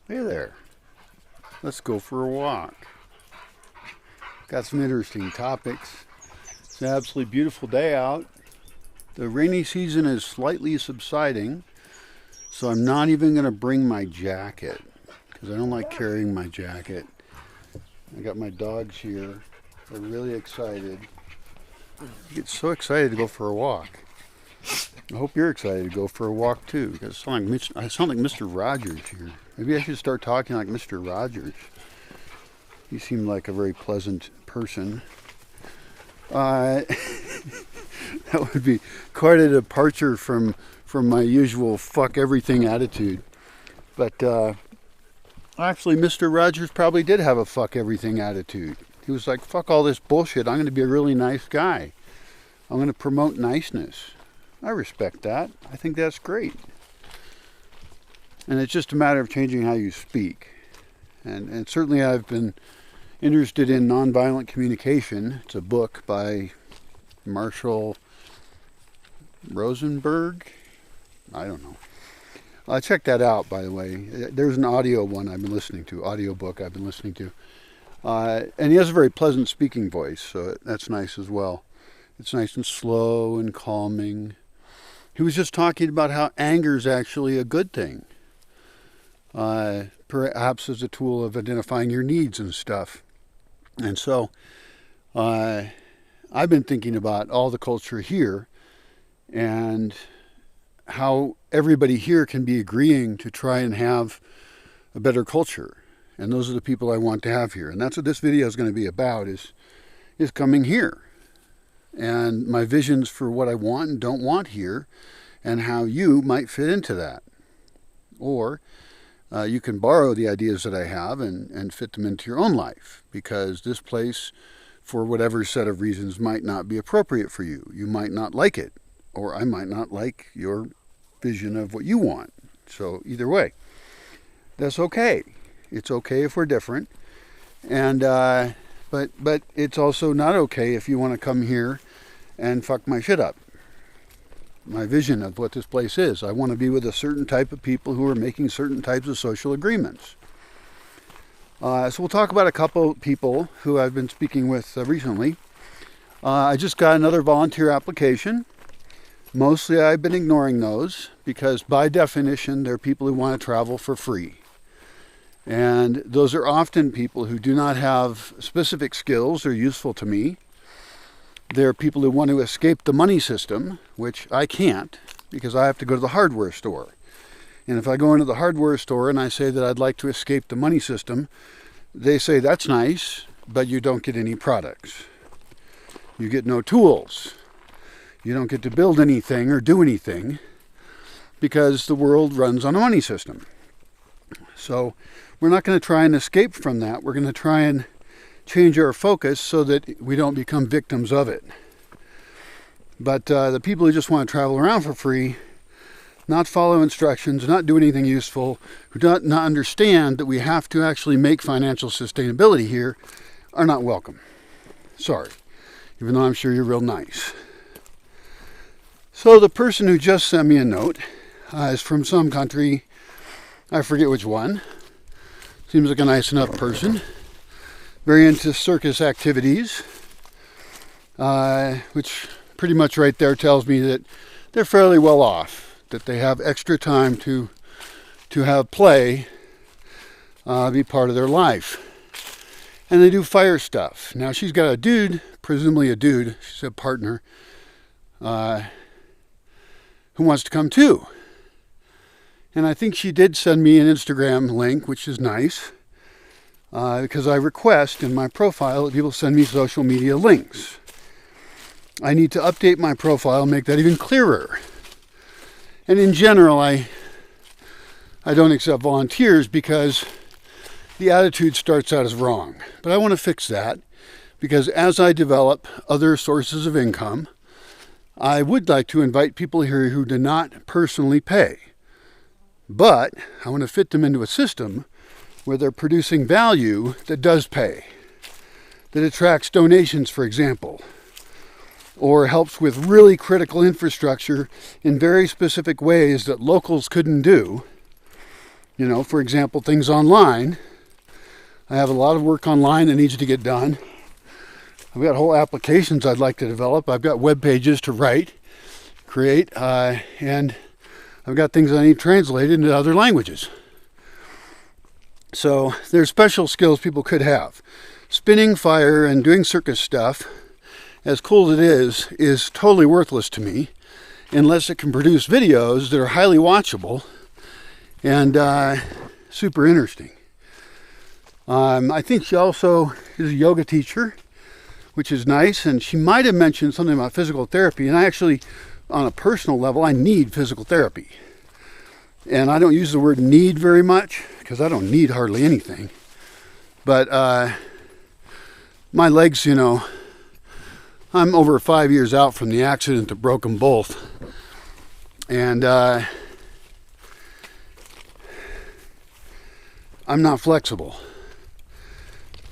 Hey there. Let's go for a walk. Got some interesting topics. It's an absolutely beautiful day out. The rainy season is slightly subsiding, so I'm not even going to bring my jacket because I don't like carrying my jacket. I got my dogs here. They're really excited. I get so excited to go for a walk. I hope you're excited to go for a walk too. Because I sound like Mr. Rogers here. Maybe I should start talking like Mr. Rogers. He seemed like a very pleasant person. That would be quite a departure from my usual fuck everything attitude. But actually, Mr. Rogers probably did have a fuck everything attitude. He was like, fuck all this bullshit. I'm going to be a really nice guy. I'm going to promote niceness. I respect that. I think that's great. And it's just a matter of changing how you speak. And certainly I've been interested in nonviolent communication. It's a book by Marshall Rosenberg. I don't know. Check that out, by the way. There's an audio one I've been listening to, audiobook I've been listening to. And he has a very pleasant speaking voice, so that's nice as well. It's nice and slow and calming. He was just talking about how anger is actually a good thing. Perhaps as a tool of identifying your needs and stuff. And so I've been thinking about all the culture here and how everybody here can be agreeing to try and have a better culture. And those are the people I want to have here. And that's what this video is going to be about, is coming here. And my visions for what I want and don't want here, and how you might fit into that. Or you can borrow the ideas that I have and fit them into your own life, because this place, for whatever set of reasons, might not be appropriate for you. You might not like it, or I might not like your vision of what you want. So either way, that's okay. It's okay if we're different. And but it's also not okay if you want to come here and fuck my shit up. My vision of what this place is. I want to be with a certain type of people who are making certain types of social agreements. So we'll talk about a couple people who I've been speaking with recently. I just got another volunteer application. Mostly I've been ignoring those because by definition they're people who want to travel for free. And those are often people who do not have specific skills that are useful to me. They're people who want to escape the money system, which I can't because I have to go to the hardware store. And if I go into the hardware store and I say that I'd like to escape the money system, they say that's nice, but you don't get any products. You get no tools. You don't get to build anything or do anything because the world runs on a money system. So we're not going to try and escape from that. We're going to try and change our focus so that we don't become victims of it. But the people who just want to travel around for free, not follow instructions, not do anything useful, who do not understand that we have to actually make financial sustainability here, are not welcome. Sorry, even though I'm sure you're real nice. So the person who just sent me a note is from some country, I forget which one. Seems like a nice enough person. Very into circus activities, which pretty much right there tells me that they're fairly well off, that they have extra time to have play be part of their life. And they do fire stuff. Now she's got a dude, presumably a dude, she's a partner, who wants to come too. And I think she did send me an Instagram link, which is nice. Because I request in my profile that people send me social media links. I need to update my profile and make that even clearer. And in general, I don't accept volunteers because the attitude starts out as wrong. But I want to fix that because as I develop other sources of income, I would like to invite people here who do not personally pay. But I want to fit them into a system where they're producing value that does pay, that attracts donations, for example, or helps with really critical infrastructure in very specific ways that locals couldn't do, You know, for example, things online. I have a lot of work online that needs to get done. I've got whole applications I'd like to develop. I've got web pages to write, create, and I've got things I need translated into other languages. So there's special skills people could have. Spinning fire and doing circus stuff, as cool as it is totally worthless to me unless it can produce videos that are highly watchable and super interesting. I think she also is a yoga teacher, which is nice, and she might have mentioned something about physical therapy, and I actually, on a personal level, I need physical therapy. And I don't use the word need very much, because I don't need hardly anything. But my legs, you know, I'm over 5 years out from the accident that broke them both. And I'm not flexible.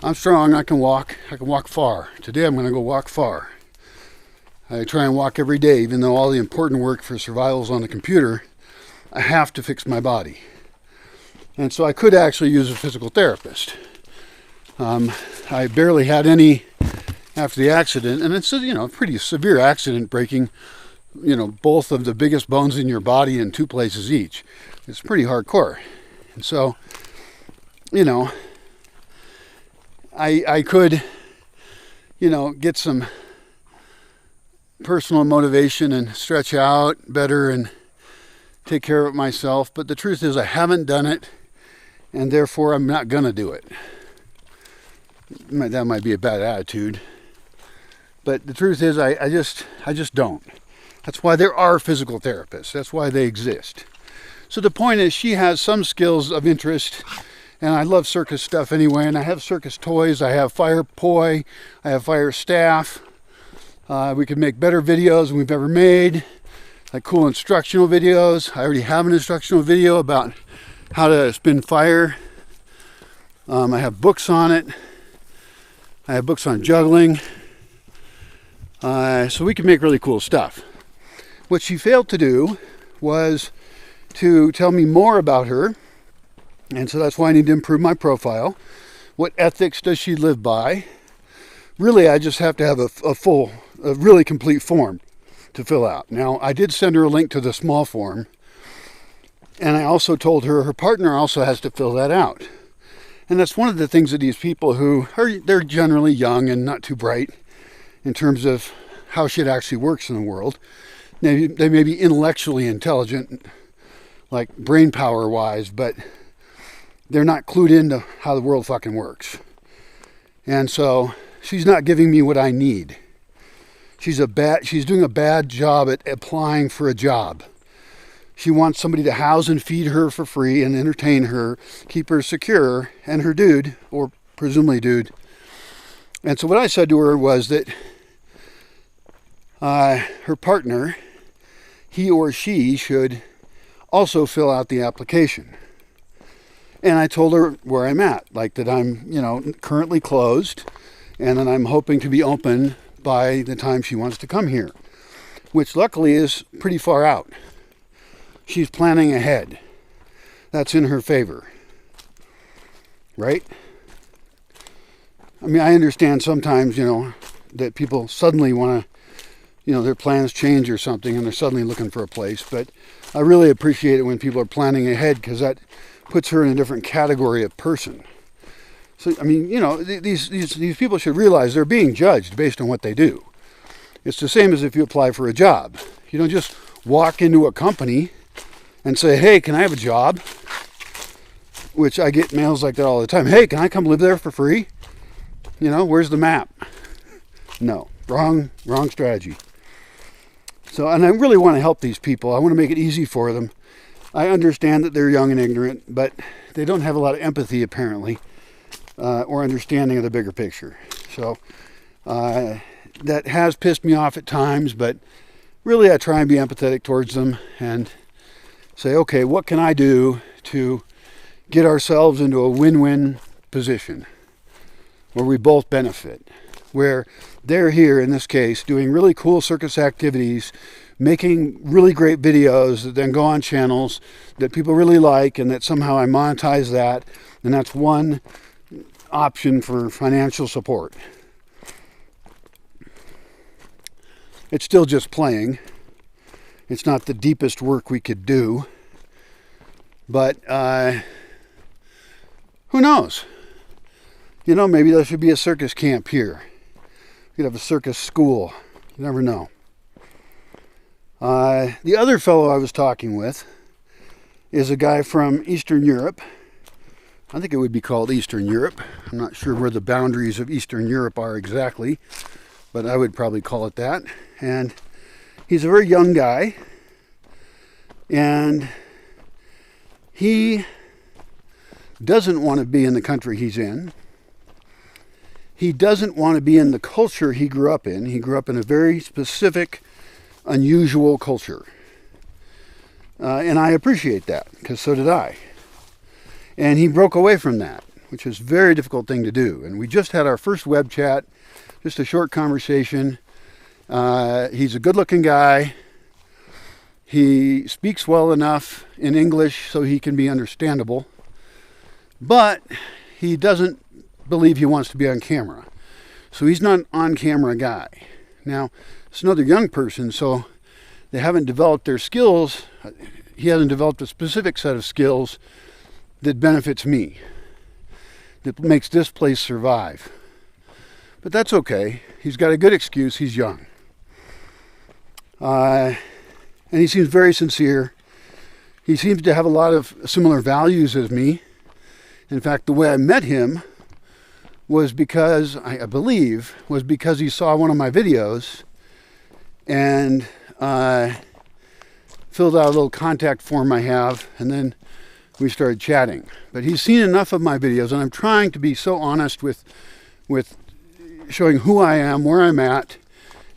I'm strong, I can walk far. Today I'm going to go walk far. I try and walk every day, even though all the important work for survival is on the computer. I have to fix my body. And so I could actually use a physical therapist. I barely had any after the accident, and it's a pretty severe accident, breaking both of the biggest bones in your body in 2 places each. It's pretty hardcore. And so I could get some personal motivation and stretch out better and take care of it myself, but the truth is I haven't done it, and therefore I'm not gonna do it. That might be a bad attitude, but the truth is I just don't. That's why there are physical therapists. That's why they exist. So the point is, she has some skills of interest, and I love circus stuff anyway, and I have circus toys. I have fire poi, I have fire staff. We could make better videos than we've ever made, like cool instructional videos. I already have an instructional video about how to spin fire. I have books on it. I have books on juggling. So we can make really cool stuff. What she failed to do was to tell me more about her. And so that's why I need to improve my profile. What ethics does she live by? Really, I just have to have a really complete form to fill out. Now, I did send her a link to the small form, and I also told her partner also has to fill that out. And that's one of the things that these people they're generally young and not too bright in terms of how shit actually works in the world. They may be intellectually intelligent, like brain power wise, but they're not clued into how the world fucking works. And so she's not giving me what I need. She's doing a bad job at applying for a job. She wants somebody to house and feed her for free and entertain her, keep her secure, and her dude, or presumably dude. And so what I said to her was that her partner, he or she, should also fill out the application. And I told her where I'm at, like that I'm, currently closed, and that I'm hoping to be open by the time she wants to come here, which luckily is pretty far out. She's planning ahead. That's in her favor, right? I mean, I understand sometimes, that people suddenly want to, their plans change or something and they're suddenly looking for a place. But I really appreciate it when people are planning ahead, because that puts her in a different category of person. So, I mean, these people should realize they're being judged based on what they do. It's the same as if you apply for a job. You don't just walk into a company and say, hey, can I have a job? Which I get mails like that all the time. Hey, can I come live there for free? Where's the map? No, wrong strategy. So, and I really want to help these people. I want to make it easy for them. I understand that they're young and ignorant, but they don't have a lot of empathy, apparently, or understanding of the bigger picture. So that has pissed me off at times, but really I try and be empathetic towards them and say, okay, what can I do to get ourselves into a win-win position where we both benefit, where they're here, in this case, doing really cool circus activities making really great videos that then go on channels that people really like, and that somehow I monetize that, and that's one option for financial support. It's still just playing. It's not the deepest work we could do, but who knows? You know, maybe there should be a circus camp here. You could have a circus school. You never know. The other fellow I was talking with is a guy from Eastern Europe. I think it would be called Eastern Europe. I'm not sure where the boundaries of Eastern Europe are exactly, but I would probably call it that. And he's a very young guy, and he doesn't want to be in the country he's in. He doesn't want to be in the culture he grew up in. He grew up in a very specific, unusual culture. And I appreciate that, because so did I. And he broke away from that, which is a very difficult thing to do. And we just had our first web chat, just a short conversation. He's a good-looking guy. He speaks well enough in English so he can be understandable. But he doesn't believe he wants to be on camera. So he's not an on-camera guy. Now, it's another young person, so they haven't developed their skills. He hasn't developed a specific set of skills that benefits me, that makes this place survive. But that's okay. He's got a good excuse. He's young. And he seems very sincere. He seems to have a lot of similar values as me. In fact, the way I met him was because, I believe, was because he saw one of my videos and filled out a little contact form I have, and then we started chatting. But he's seen enough of my videos, and I'm trying to be so honest with showing who I am, where I'm at,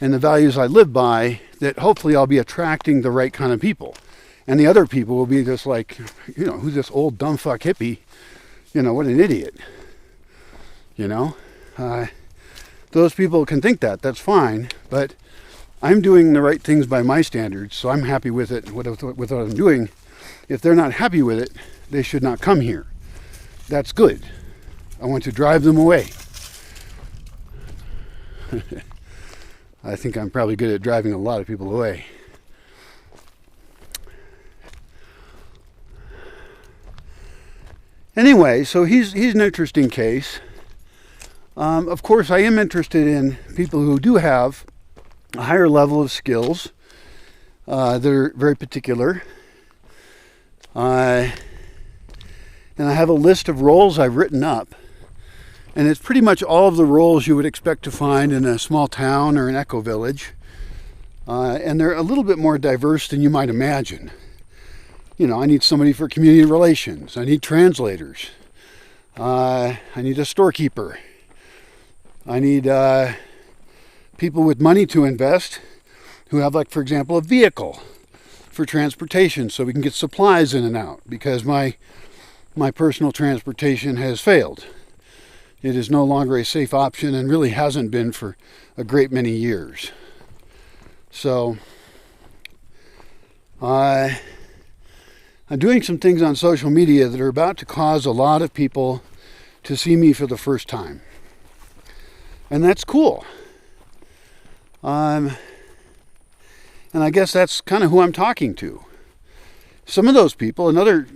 and the values I live by, that hopefully I'll be attracting the right kind of people. And the other people will be just like, you know, who's this old dumb fuck hippie? You know, what an idiot. You know? Those people can think that, that's fine, but I'm doing the right things by my standards, so I'm happy with it, with what I'm doing. If they're not happy with it, they should not come here. That's good. I want to drive them away. I think I'm probably good at driving a lot of people away. Anyway, so he's an interesting case. Of course, I am interested in people who do have a higher level of skills that are very particular. And I have a list of roles I've written up. And it's pretty much all of the roles you would expect to find in a small town or an eco village. And they're a little bit more diverse than you might imagine. You know, I need somebody for community relations. I need translators. I need a storekeeper. I need people with money to invest who have, like, for example, a vehicle for transportation so we can get supplies in and out, because my personal transportation has failed. It is no longer a safe option, and really hasn't been for a great many years. So I'm doing some things on social media that are about to cause a lot of people to see me for the first time. And that's cool. And I guess that's kind of who I'm talking to. Some of those people, another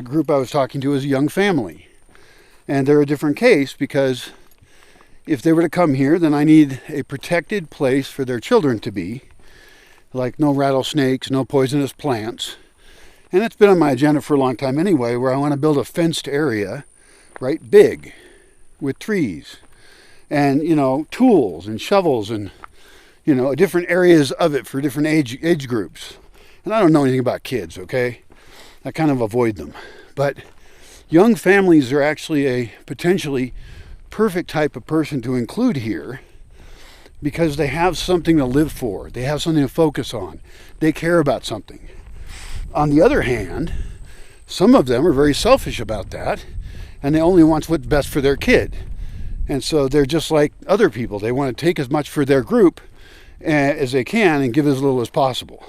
group I was talking to is a young family. And they're a different case, because if they were to come here, then I need a protected place for their children to be. Like no rattlesnakes, no poisonous plants. And it's been on my agenda for a long time anyway, where I want to build a fenced area, right, big, with trees. And, you know, tools and shovels and, you know, different areas of it for different age groups. And I don't know anything about kids, okay? I kind of avoid them. But young families are actually a potentially perfect type of person to include here, because they have something to live for. They have something to focus on. They care about something. On the other hand, some of them are very selfish about that, and they only want what's best for their kid. And so they're just like other people. They want to take as much for their group as they can and give as little as possible.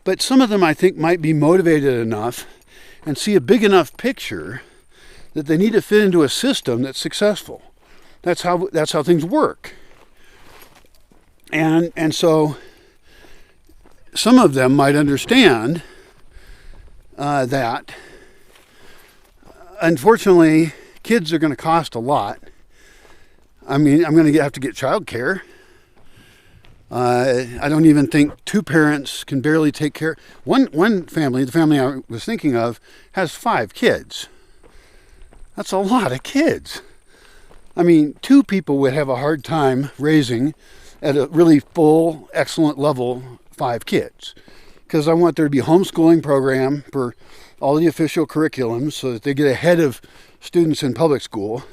But some of them, I think, might be motivated enough and see a big enough picture that they need to fit into a system that's successful. That's how things work. And so some of them might understand that unfortunately kids are going to cost a lot. I mean, I'm going to have to get childcare. I don't even think two parents can barely take care. One family, the family I was thinking of, has 5 kids. That's a lot of kids. I mean, 2 people would have a hard time raising at a really full, excellent level 5 kids. Because I want there to be a homeschooling program for all the official curriculums so that they get ahead of students in public school.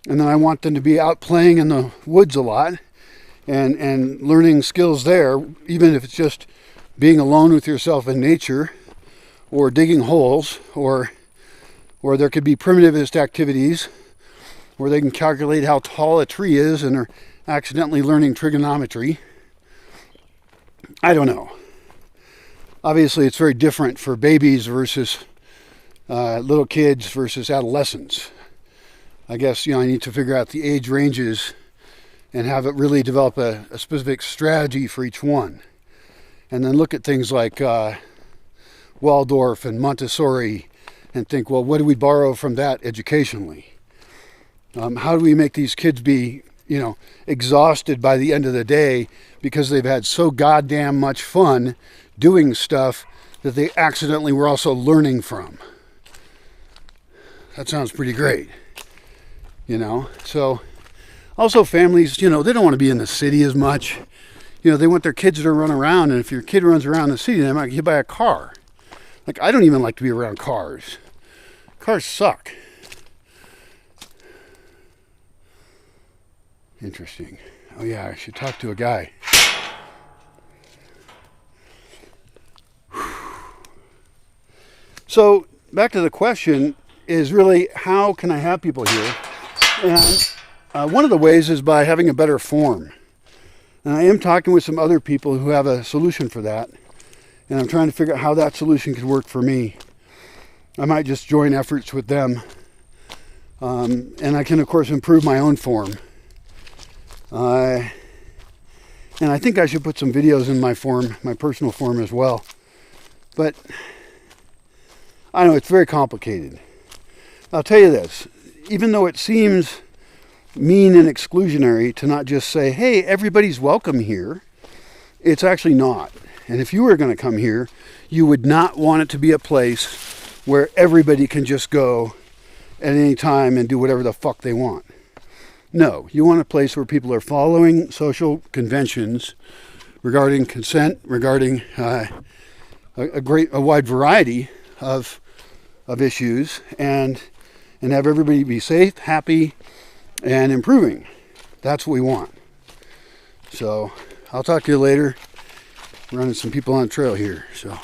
And then I want them to be out playing in the woods a lot and learning skills there, even if it's just being alone with yourself in nature or digging holes, or there could be primitivist activities where they can calculate how tall a tree is and are accidentally learning trigonometry. I don't know. Obviously, it's very different for babies versus little kids versus adolescents. I guess, I need to figure out the age ranges and have it really develop a specific strategy for each one. And then look at things like Waldorf and Montessori and think, well, what do we borrow from that educationally? How do we make these kids be, exhausted by the end of the day because they've had so goddamn much fun doing stuff that they accidentally were also learning from? That sounds pretty great, So also families, they don't want to be in the city as much. They want their kids to run around, and if your kid runs around the city, they might get hit by a car. Like, I don't even like to be around cars. Cars suck. Interesting. Oh yeah, I should talk to a guy. So back to the question is really, how can I have people here? And one of the ways is by having a better form. And I am talking with some other people who have a solution for that. And I'm trying to figure out how that solution could work for me. I might just join efforts with them. And I can, of course, improve my own form. And I think I should put some videos in my form, my personal form as well. But I know it's very complicated. I'll tell you this, even though it seems mean and exclusionary to not just say, hey, everybody's welcome here, it's actually not. And if you were going to come here, you would not want it to be a place where everybody can just go at any time and do whatever the fuck they want. No, you want a place where people are following social conventions regarding consent, regarding a wide variety of issues, and have everybody be safe, happy, and improving. That's what we want. So I'll talk to you later. Running some people on the trail here, so.